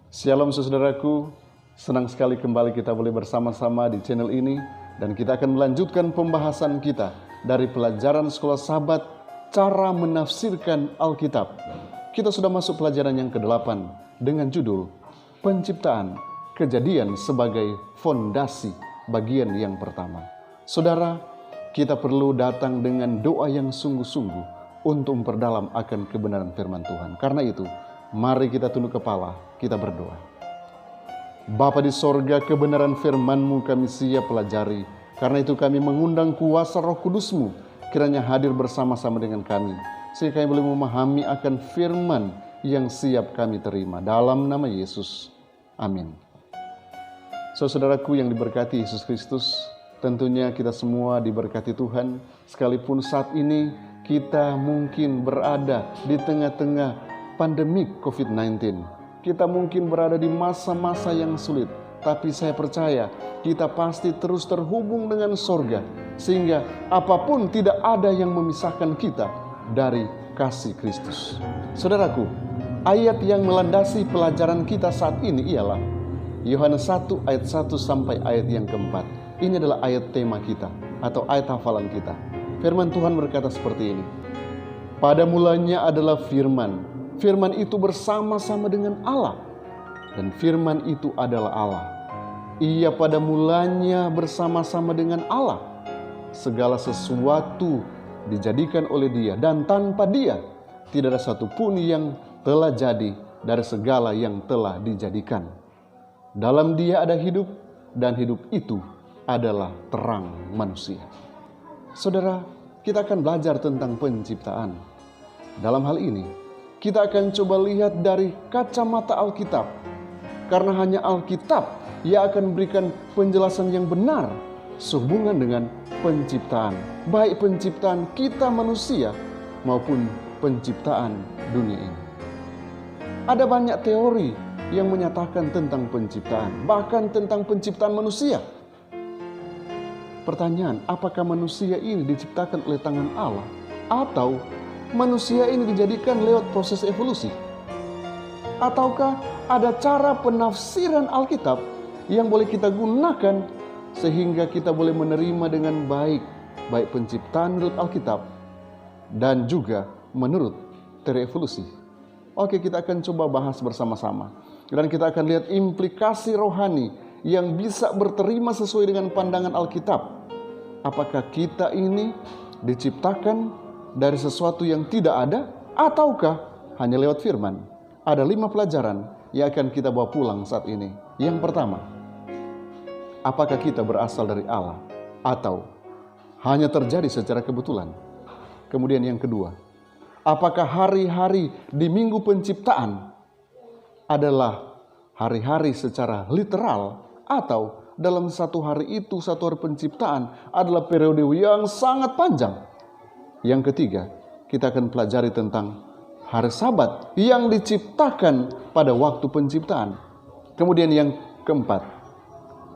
Shalom saudaraku, senang sekali kembali kita boleh bersama-sama di channel ini dan kita akan melanjutkan pembahasan kita dari pelajaran Sekolah Sahabat Cara Menafsirkan Alkitab. Kita sudah masuk pelajaran yang ke-8 dengan judul Penciptaan Kejadian sebagai Fondasi bagian yang pertama. Saudara, kita perlu datang dengan doa yang sungguh-sungguh untuk memperdalam akan kebenaran firman Tuhan. Karena itu, mari kita tunduk kepala, kita berdoa. Bapa di sorga, kebenaran firman-Mu kami siap pelajari. Karena itu kami mengundang kuasa Roh Kudus-Mu, kiranya hadir bersama-sama dengan kami, sehingga kami boleh memahami akan firman yang siap kami terima. Dalam nama Yesus, amin. Saudaraku yang diberkati Yesus Kristus, tentunya kita semua diberkati Tuhan, sekalipun saat ini kita mungkin berada di tengah-tengah pandemik COVID-19. Kita mungkin berada di masa-masa yang sulit, tapi saya percaya kita pasti terus terhubung dengan sorga, sehingga apapun tidak ada yang memisahkan kita dari kasih Kristus. Saudaraku, ayat yang melandasi pelajaran kita saat ini ialah Yohanes 1 ayat 1 sampai ayat yang keempat. Ini adalah ayat tema kita atau ayat hafalan kita. Firman Tuhan berkata seperti ini. Pada mulanya adalah firman. Firman itu bersama-sama dengan Allah, dan firman itu adalah Allah. Ia pada mulanya bersama-sama dengan Allah. Segala sesuatu dijadikan oleh Dia, dan tanpa Dia tidak ada satupun yang telah jadi dari segala yang telah dijadikan. Dalam Dia ada hidup, dan hidup itu adalah terang manusia. Saudara, kita akan belajar tentang penciptaan. Dalam hal ini, kita akan coba lihat dari kacamata Alkitab. Karena hanya Alkitab yang akan memberikan penjelasan yang benar sehubungan dengan penciptaan. Baik penciptaan kita manusia maupun penciptaan dunia ini. Ada banyak teori yang menyatakan tentang penciptaan, bahkan tentang penciptaan manusia. Pertanyaan, apakah manusia ini diciptakan oleh tangan Allah atau manusia ini dijadikan lewat proses evolusi? Ataukah ada cara penafsiran Alkitab yang boleh kita gunakan sehingga kita boleh menerima dengan baik penciptaan menurut Alkitab dan juga menurut teori evolusi? Oke, kita akan coba bahas bersama-sama. Dan kita akan lihat implikasi rohani yang bisa berterima sesuai dengan pandangan Alkitab. Apakah kita ini diciptakan dari sesuatu yang tidak ada, ataukah hanya lewat firman? Ada 5 pelajaran yang akan kita bawa pulang saat ini. Yang pertama, apakah kita berasal dari Allah atau hanya terjadi secara kebetulan? Kemudian yang kedua, apakah hari-hari di minggu penciptaan adalah hari-hari secara literal, atau dalam satu hari itu, satu hari penciptaan adalah periode yang sangat panjang? Yang ketiga, kita akan pelajari tentang hari Sabat yang diciptakan pada waktu penciptaan. Kemudian yang keempat,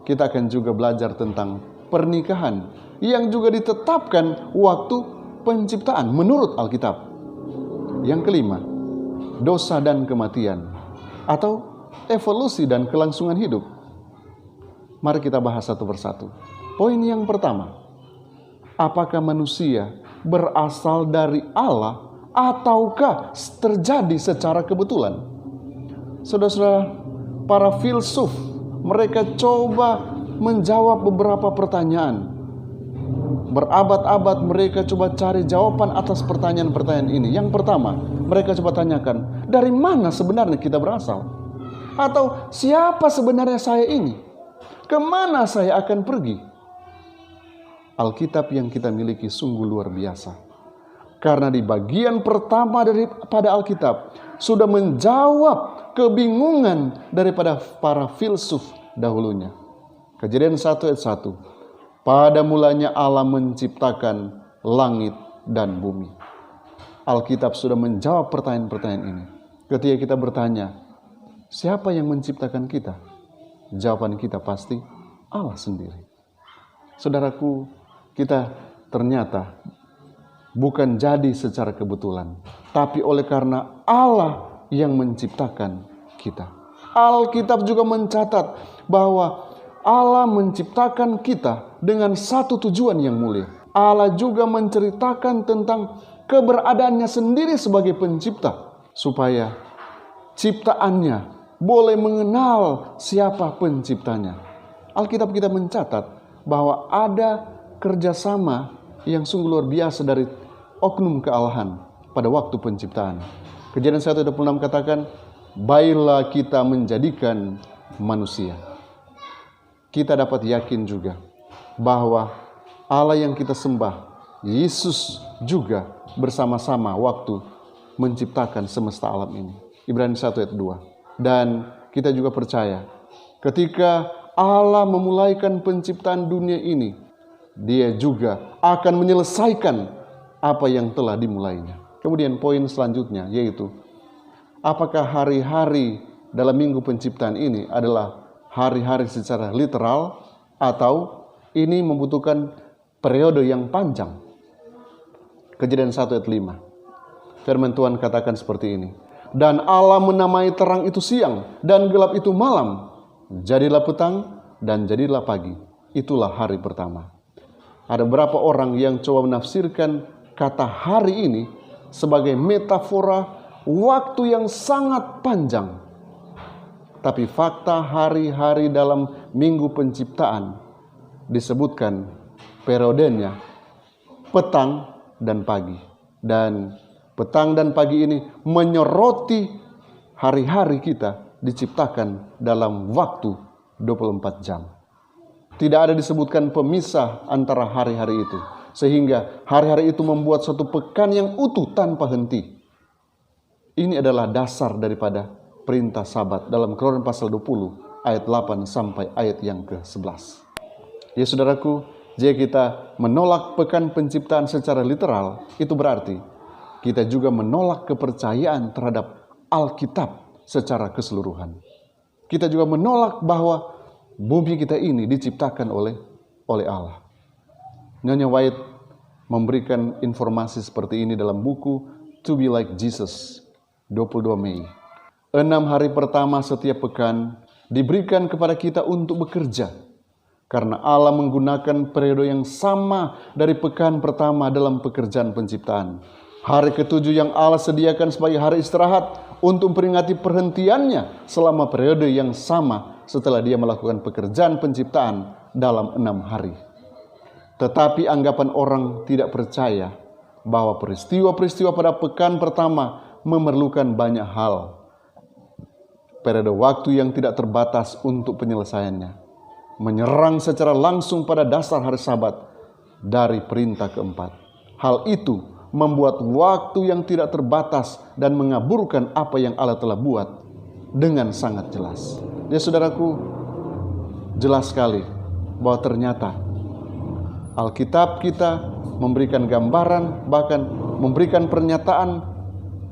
kita akan juga belajar tentang pernikahan yang juga ditetapkan waktu penciptaan menurut Alkitab. Yang kelima, dosa dan kematian atau evolusi dan kelangsungan hidup. Mari kita bahas satu persatu. Poin yang pertama, apakah manusia berasal dari Allah ataukah terjadi secara kebetulan? Saudara-saudara, para filsuf mereka coba menjawab beberapa pertanyaan. Berabad-abad mereka coba cari jawaban atas pertanyaan-pertanyaan ini. Yang pertama, mereka coba tanyakan, dari mana sebenarnya kita berasal? Atau siapa sebenarnya saya ini? Kemana saya akan pergi? Alkitab yang kita miliki sungguh luar biasa. Karena di bagian pertama daripada Alkitab sudah menjawab kebingungan daripada para filsuf dahulunya. Kejadian 1 ayat 1. Pada mulanya Allah menciptakan langit dan bumi. Alkitab sudah menjawab pertanyaan-pertanyaan ini. Ketika kita bertanya, siapa yang menciptakan kita? Jawaban kita pasti Allah sendiri. Saudaraku, kita ternyata bukan jadi secara kebetulan, tapi oleh karena Allah yang menciptakan kita. Alkitab juga mencatat bahwa Allah menciptakan kita dengan satu tujuan yang mulia. Allah juga menceritakan tentang keberadaannya sendiri sebagai pencipta, supaya ciptaannya boleh mengenal siapa penciptanya. Alkitab kita mencatat bahwa ada kerjasama yang sungguh luar biasa dari oknum kealahan pada waktu penciptaan. Kejadian 1:26 katakan, baiklah kita menjadikan manusia. Kita dapat yakin juga bahwa Allah yang kita sembah, Yesus juga bersama-sama waktu menciptakan semesta alam ini. Ibrani 1:2. Dan kita juga percaya ketika Allah memulaikan penciptaan dunia ini, Dia juga akan menyelesaikan apa yang telah dimulainya. Kemudian poin selanjutnya yaitu, apakah hari-hari dalam minggu penciptaan ini adalah hari-hari secara literal atau ini membutuhkan periode yang panjang? Kejadian 1:5. Firman Tuhan katakan seperti ini. Dan Allah menamai terang itu siang dan gelap itu malam. Jadilah petang dan jadilah pagi. Itulah hari pertama. Ada beberapa orang yang coba menafsirkan kata hari ini sebagai metafora waktu yang sangat panjang. Tapi fakta hari-hari dalam minggu penciptaan disebutkan periodenya petang dan pagi. Dan petang dan pagi ini menyoroti hari-hari kita diciptakan dalam waktu 24 jam. Tidak ada disebutkan pemisah antara hari-hari itu. Sehingga hari-hari itu membuat suatu pekan yang utuh tanpa henti. Ini adalah dasar daripada perintah Sabat dalam Keluaran pasal 20 ayat 8 sampai ayat yang ke-11. Ya saudaraku, jika kita menolak pekan penciptaan secara literal, itu berarti kita juga menolak kepercayaan terhadap Alkitab secara keseluruhan. Kita juga menolak bahwa bumi kita ini diciptakan oleh Allah. Nyonya White memberikan informasi seperti ini dalam buku To Be Like Jesus, 22 Mei. 6 hari pertama setiap pekan diberikan kepada kita untuk bekerja. Karena Allah menggunakan periode yang sama dari pekan pertama dalam pekerjaan penciptaan. Hari ke-7 yang Allah sediakan sebagai hari istirahat untuk memperingati perhentiannya selama periode yang sama setelah Dia melakukan pekerjaan penciptaan dalam 6 hari. Tetapi anggapan orang tidak percaya bahwa peristiwa-peristiwa pada pekan pertama memerlukan banyak hal. Periode waktu yang tidak terbatas untuk penyelesaiannya. Menyerang secara langsung pada dasar hari Sabat dari perintah keempat. Hal itu membuat waktu yang tidak terbatas dan mengaburkan apa yang Allah telah buat dengan sangat jelas. Ya saudaraku, jelas sekali bahwa ternyata Alkitab kita memberikan gambaran, bahkan memberikan pernyataan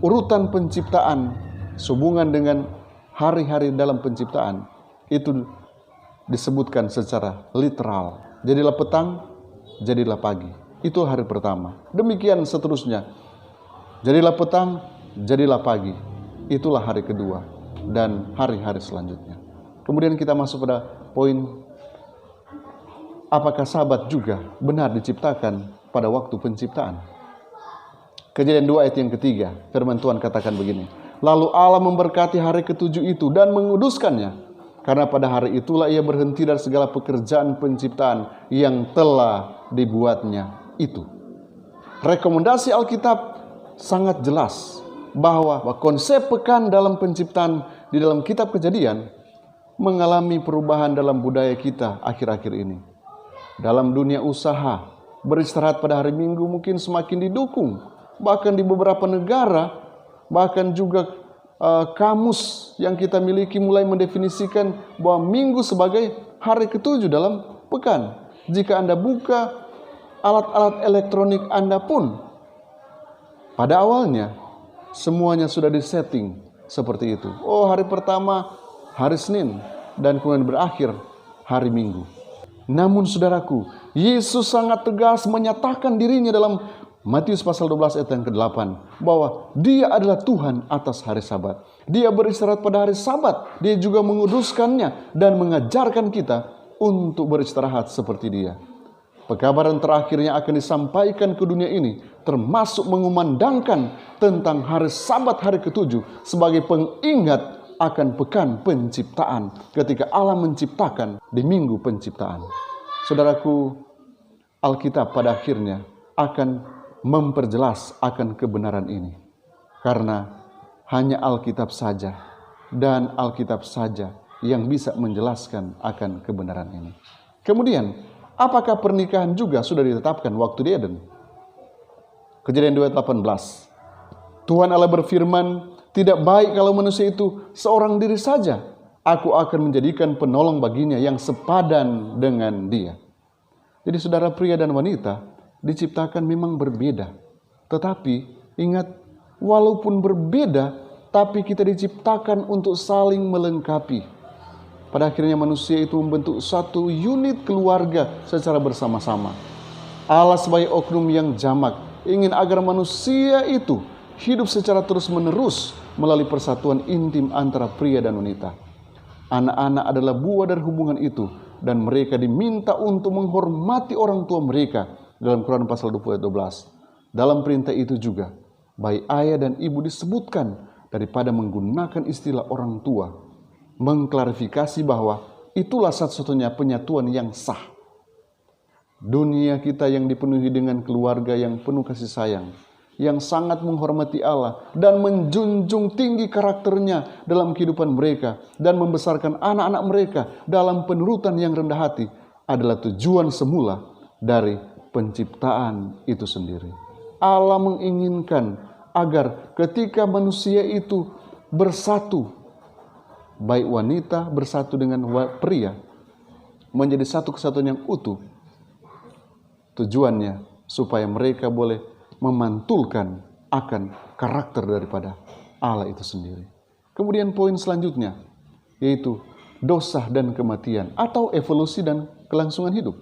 urutan penciptaan sehubungan dengan hari-hari dalam penciptaan. Itu disebutkan secara literal. Jadilah petang, jadilah pagi. Itu hari pertama. Demikian seterusnya. Jadilah petang, jadilah pagi. Itulah hari kedua dan hari-hari selanjutnya. Kemudian kita masuk pada poin, apakah Sabat juga benar diciptakan pada waktu penciptaan? Kejadian 2 ayat yang ketiga, firman Tuhan katakan begini. Lalu Allah memberkati hari ke-7 itu dan menguduskannya. Karena pada hari itulah Ia berhenti dari segala pekerjaan penciptaan yang telah dibuatnya itu. Rekomendasi Alkitab sangat jelas bahwa konsep pekan dalam penciptaan di dalam kitab Kejadian mengalami perubahan dalam budaya kita akhir-akhir ini. Dalam dunia usaha, beristirahat pada hari Minggu mungkin semakin didukung. Bahkan di beberapa negara, bahkan juga kamus yang kita miliki mulai mendefinisikan bahwa Minggu sebagai hari ke-7 dalam pekan. Jika Anda buka alat-alat elektronik Anda pun, pada awalnya semuanya sudah disetting seperti itu. Oh, hari pertama hari Senin dan kemudian berakhir hari Minggu. Namun saudaraku, Yesus sangat tegas menyatakan dirinya dalam Matius pasal 12 ayat yang ke-8, bahwa Dia adalah Tuhan atas hari Sabat. Dia beristirahat pada hari Sabat. Dia juga menguduskannya dan mengajarkan kita untuk beristirahat seperti Dia. Pekabaran terakhirnya akan disampaikan ke dunia ini, termasuk mengumandangkan tentang hari Sabat hari ke-7 sebagai pengingat akan pekan penciptaan ketika Allah menciptakan di minggu penciptaan. Saudaraku, Alkitab pada akhirnya akan memperjelas akan kebenaran ini. Karena hanya Alkitab saja dan Alkitab saja yang bisa menjelaskan akan kebenaran ini. Kemudian, apakah pernikahan juga sudah ditetapkan waktu di Eden? Kejadian 2:18. Tuhan Allah berfirman, "Tidak baik kalau manusia itu seorang diri saja. Aku akan menjadikan penolong baginya yang sepadan dengan dia." Jadi saudara, pria dan wanita diciptakan memang berbeda. Tetapi ingat, walaupun berbeda, tapi kita diciptakan untuk saling melengkapi. Pada akhirnya manusia itu membentuk satu unit keluarga secara bersama-sama. Allah sebagai oknum yang jamak ingin agar manusia itu hidup secara terus-menerus melalui persatuan intim antara pria dan wanita. Anak-anak adalah buah dari hubungan itu, dan mereka diminta untuk menghormati orang tua mereka dalam Quran pasal 20 ayat 12. Dalam perintah itu juga, baik ayah dan ibu disebutkan daripada menggunakan istilah orang tua, mengklarifikasi bahwa itulah satu-satunya penyatuan yang sah. Dunia kita yang dipenuhi dengan keluarga yang penuh kasih sayang, yang sangat menghormati Allah dan menjunjung tinggi karakternya dalam kehidupan mereka dan membesarkan anak-anak mereka dalam penurutan yang rendah hati, adalah tujuan semula dari penciptaan itu sendiri. Allah menginginkan agar ketika manusia itu bersatu, baik wanita bersatu dengan pria, menjadi satu kesatuan yang utuh. Tujuannya supaya mereka boleh memantulkan akan karakter daripada Allah itu sendiri. Kemudian poin selanjutnya, yaitu dosa dan kematian atau evolusi dan kelangsungan hidup.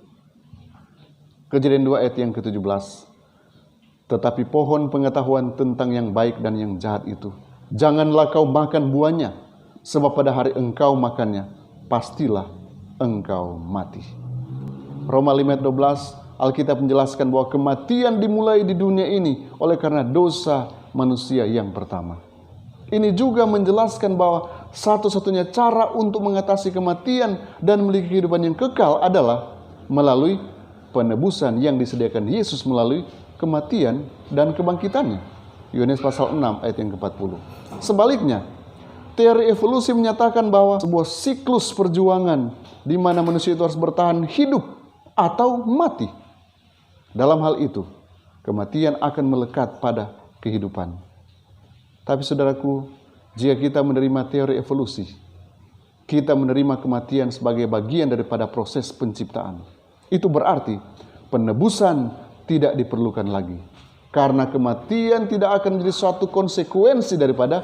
Kejadian 2 ayat yang ke-17. Tetapi pohon pengetahuan tentang yang baik dan yang jahat itu, janganlah kau makan buahnya, sebab pada hari engkau makannya, pastilah engkau mati. Roma 5 ayat 12, Alkitab menjelaskan bahwa kematian dimulai di dunia ini oleh karena dosa manusia yang pertama. Ini juga menjelaskan bahwa satu-satunya cara untuk mengatasi kematian dan memiliki kehidupan yang kekal adalah melalui penebusan yang disediakan Yesus melalui kematian dan kebangkitannya. Yohanes pasal 6 ayat yang ke-40. Sebaliknya, teori evolusi menyatakan bahwa sebuah siklus perjuangan di mana manusia itu harus bertahan hidup atau mati. Dalam hal itu, kematian akan melekat pada kehidupan. Tapi saudaraku, jika kita menerima teori evolusi, kita menerima kematian sebagai bagian daripada proses penciptaan. Itu berarti penebusan tidak diperlukan lagi. Karena kematian tidak akan menjadi suatu konsekuensi daripada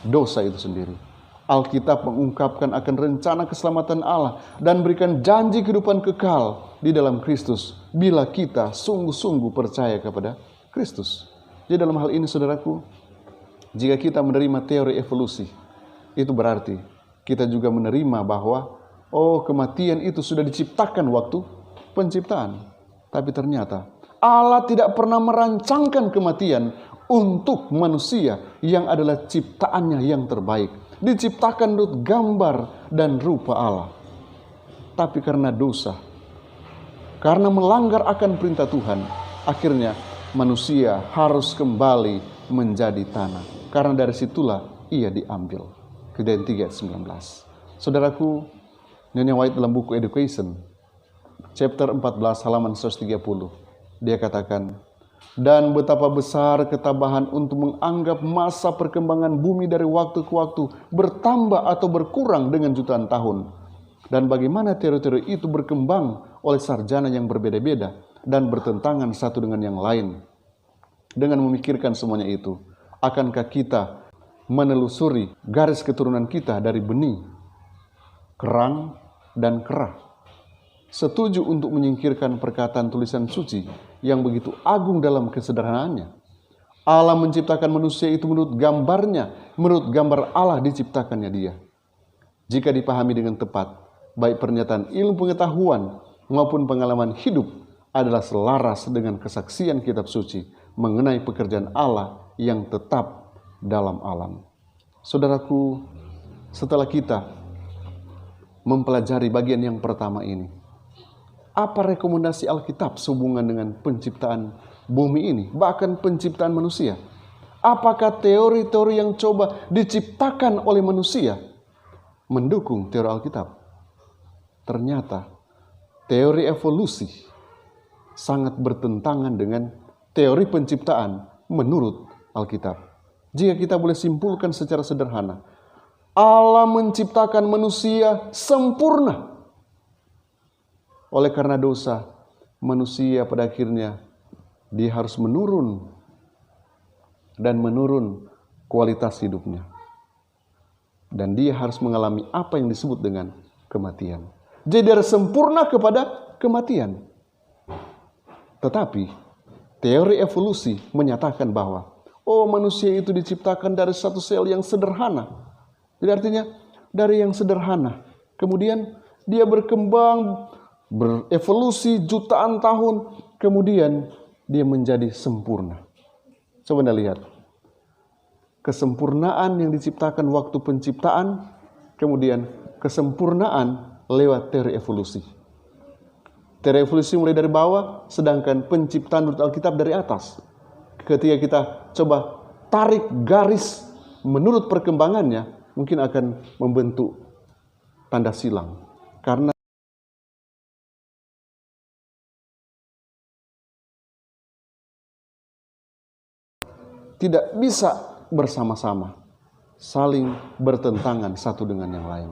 dosa itu sendiri. Alkitab mengungkapkan akan rencana keselamatan Allah dan berikan janji kehidupan kekal di dalam Kristus bila kita sungguh-sungguh percaya kepada Kristus. Jadi dalam hal ini saudaraku, jika kita menerima teori evolusi, itu berarti kita juga menerima bahwa kematian itu sudah diciptakan waktu penciptaan. Tapi ternyata Allah tidak pernah merancangkan kematian untuk manusia yang adalah ciptaannya yang terbaik, diciptakan menurut gambar dan rupa Allah. Tapi karena dosa, karena melanggar akan perintah Tuhan, akhirnya manusia harus kembali menjadi tanah. Karena dari situlah ia diambil. Kejadian 3 ayat 19. Saudaraku, Nyonya White dalam buku Education, chapter 14 halaman 130, dia katakan, dan betapa besar ketabahan untuk menganggap masa perkembangan bumi dari waktu ke waktu bertambah atau berkurang dengan jutaan tahun. Dan bagaimana teori-teori itu berkembang oleh sarjana yang berbeda-beda dan bertentangan satu dengan yang lain. Dengan memikirkan semuanya itu, akankah kita menelusuri garis keturunan kita dari benih, kerang, dan kerah? Setuju untuk menyingkirkan perkataan tulisan suci yang begitu agung dalam kesederhanaannya. Allah menciptakan manusia itu menurut gambarnya, menurut gambar Allah diciptakannya dia. Jika dipahami dengan tepat, baik pernyataan ilmu pengetahuan maupun pengalaman hidup adalah selaras dengan kesaksian kitab suci mengenai pekerjaan Allah yang tetap dalam alam. Saudaraku, setelah kita mempelajari bagian yang pertama ini, apa rekomendasi Alkitab sehubungan dengan penciptaan bumi ini, bahkan penciptaan manusia? Apakah teori-teori yang coba diciptakan oleh manusia mendukung teori Alkitab? Ternyata teori evolusi sangat bertentangan dengan teori penciptaan menurut Alkitab. Jika kita boleh simpulkan secara sederhana, Allah menciptakan manusia sempurna. Oleh karena dosa, manusia pada akhirnya dia harus menurun kualitas hidupnya. Dan dia harus mengalami apa yang disebut dengan kematian. Jadi dari sempurna kepada kematian. Tetapi teori evolusi menyatakan bahwa manusia itu diciptakan dari satu sel yang sederhana. Jadi artinya dari yang sederhana. Kemudian dia berkembang, berevolusi jutaan tahun, kemudian dia menjadi sempurna. Coba Anda lihat. Kesempurnaan yang diciptakan waktu penciptaan, kemudian kesempurnaan lewat teori evolusi. Teori evolusi mulai dari bawah, sedangkan penciptaan menurut Alkitab dari atas. Ketika kita coba tarik garis menurut perkembangannya, mungkin akan membentuk tanda silang. Karena tidak bisa bersama-sama, saling bertentangan satu dengan yang lain.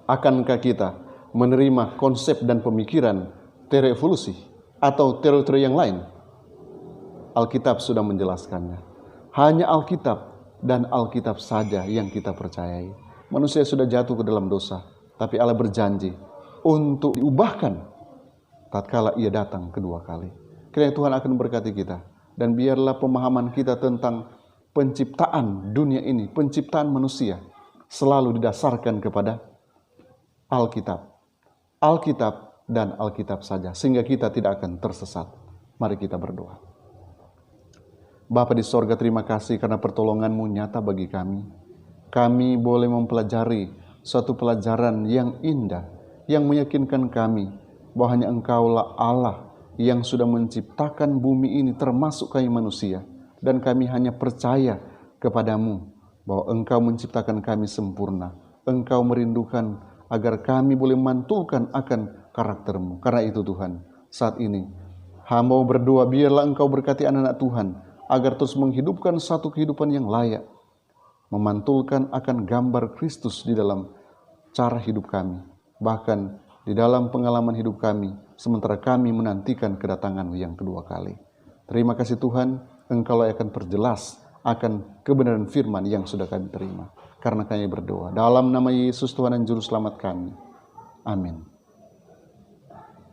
Akankah kita menerima konsep dan pemikiran teori evolusi atau teori-teori yang lain? Alkitab sudah menjelaskannya. Hanya Alkitab dan Alkitab saja yang kita percayai. Manusia sudah jatuh ke dalam dosa, tapi Allah berjanji untuk diubahkan tatkala ia datang kedua kali. Kiranya Tuhan akan memberkati kita. Dan biarlah pemahaman kita tentang penciptaan dunia ini, penciptaan manusia, selalu didasarkan kepada Alkitab. Alkitab dan Alkitab saja, sehingga kita tidak akan tersesat. Mari kita berdoa. Bapa di sorga, terima kasih karena pertolongan-Mu nyata bagi kami. Kami boleh mempelajari suatu pelajaran yang indah, yang meyakinkan kami bahwa hanya Engkaulah Allah yang sudah menciptakan bumi ini termasuk kami manusia. Dan kami hanya percaya kepadamu bahwa Engkau menciptakan kami sempurna. Engkau merindukan agar kami boleh memantulkan akan karakter-Mu. Karena itu Tuhan, saat ini hamba berdoa biarlah Engkau berkati anak-anak Tuhan agar terus menghidupkan satu kehidupan yang layak, memantulkan akan gambar Kristus di dalam cara hidup kami, bahkan di dalam pengalaman hidup kami, sementara kami menantikan kedatangan-Mu yang kedua kali. Terima kasih Tuhan, Engkau akan perjelas akan kebenaran firman yang sudah kami terima. Karena kami berdoa dalam nama Yesus Tuhan dan Juru Selamat kami. Amin.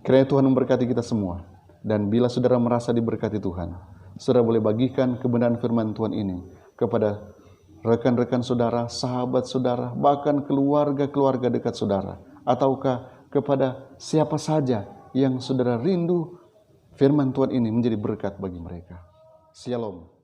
Kiranya Tuhan memberkati kita semua. Dan bila saudara merasa diberkati Tuhan, saudara boleh bagikan kebenaran firman Tuhan ini kepada rekan-rekan saudara, sahabat saudara, bahkan keluarga-keluarga dekat saudara. Ataukah kepada siapa saja yang saudara rindu firman Tuhan ini menjadi berkat bagi mereka. Shalom.